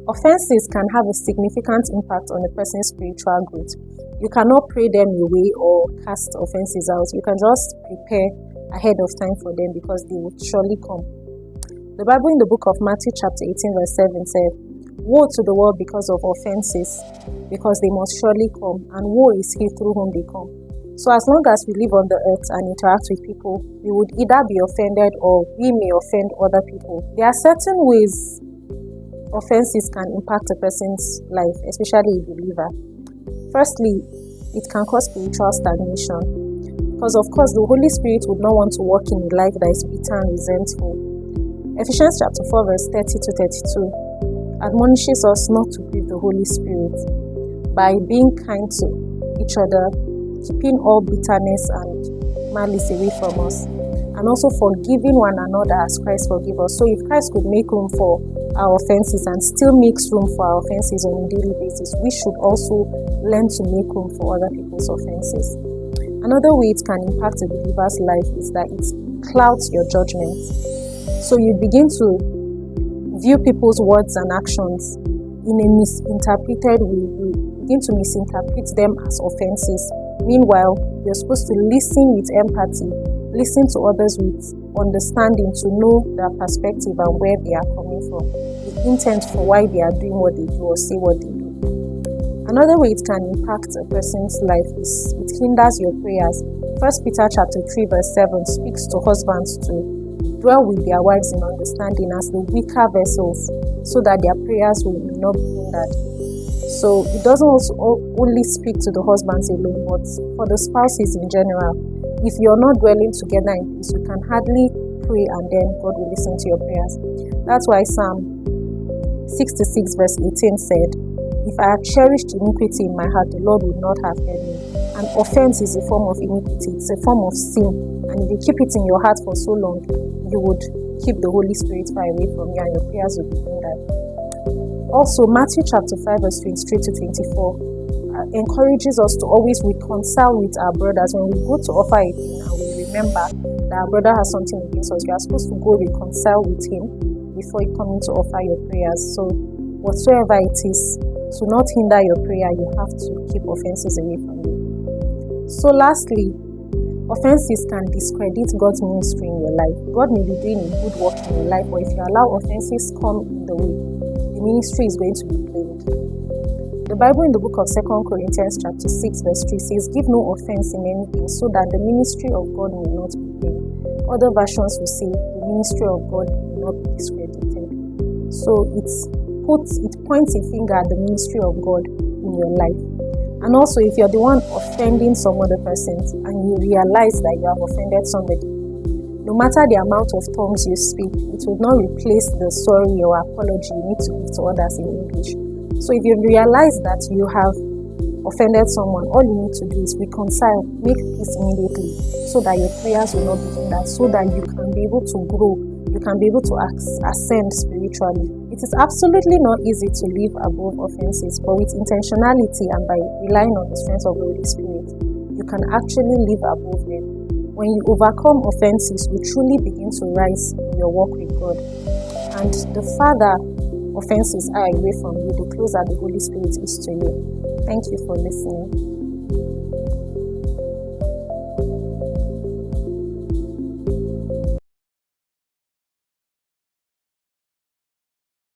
Offenses can have a significant impact on a person's spiritual growth. You cannot pray them away or cast offenses out. You can just prepare ahead of time for them because they will surely come. The Bible in the book of Matthew chapter 18 verse 7 says, "Woe to the world because of offenses, because they must surely come, and woe is he through whom they come." So as long as we live on the earth and interact with people, we would either be offended or we may offend other people. There are certain ways offenses can impact a person's life, especially a believer. Firstly, it can cause spiritual stagnation, because of course the Holy Spirit would not want to walk in a life that is bitter and resentful. Ephesians chapter 4 verse 30 to 32 admonishes us not to grieve the Holy Spirit by being kind to each other, keeping all bitterness and malice away from us, and also forgiving one another as Christ forgave us. So if Christ could make room for our offenses and still makes room for our offenses on a daily basis, we should also learn to make room for other people's offenses. Another way it can impact a believer's life is that it clouds your judgment. So you begin to view people's words and actions in a misinterpreted way. You begin to misinterpret them as offenses. Meanwhile, you're supposed to listen with empathy, listen to others with understanding to know their perspective and where they are coming from, the intent for why they are doing what they do or say what they do. Another way it can impact a person's life is it hinders your prayers. 1 Peter chapter 3 verse 7 speaks to husbands to dwell with their wives in understanding as the weaker vessels, so that their prayers will not be hindered. So it doesn't also only speak to the husbands alone, but for the spouses in general. If you're not dwelling together in peace, you can hardly pray and then God will listen to your prayers. That's why Psalm 66 verse 18 said, "If I had cherished iniquity in my heart, the Lord would not have heard me." An offense is a form of iniquity, it's a form of sin. And if you keep it in your heart for so long, you would keep the Holy Spirit far away from you and your prayers would be hindered. Also, Matthew chapter 5 verse 23 to 24 encourages us to always reconcile with our brothers. When we go to offer a thing and we remember that our brother has something against us, we are supposed to go reconcile with him before you come in to offer your prayers. So whatsoever it is, to not hinder your prayer, you have to keep offenses away from you. So lastly, offenses can discredit God's ministry in your life. God may be doing a good work in your life, but if you allow offenses come in the way, the ministry is going to be blamed. The Bible in the book of 2 Corinthians chapter 6 verse 3 says, "Give no offense in anything, so that the ministry of God may not be blamed." Other versions will say, "The ministry of God will not be discredited." So it points a finger at the ministry of God in your life. And also, if you're the one offending some other person and you realize that you have offended somebody, no matter the amount of tongues you speak, it will not replace the sorry or apology you need to give to others in English. So if you realize that you have offended someone, all you need to do is reconcile, make peace immediately, so that your prayers will not be hindered, so that you can be able to grow, you can be able to ascend spiritually. It is absolutely not easy to live above offenses, but with intentionality and by relying on the strength of the Holy Spirit, you can actually live above them. When you overcome offenses, you truly begin to rise in your walk with God. And the farther offenses are away from you, the closer the Holy Spirit is to you. Thank you for listening.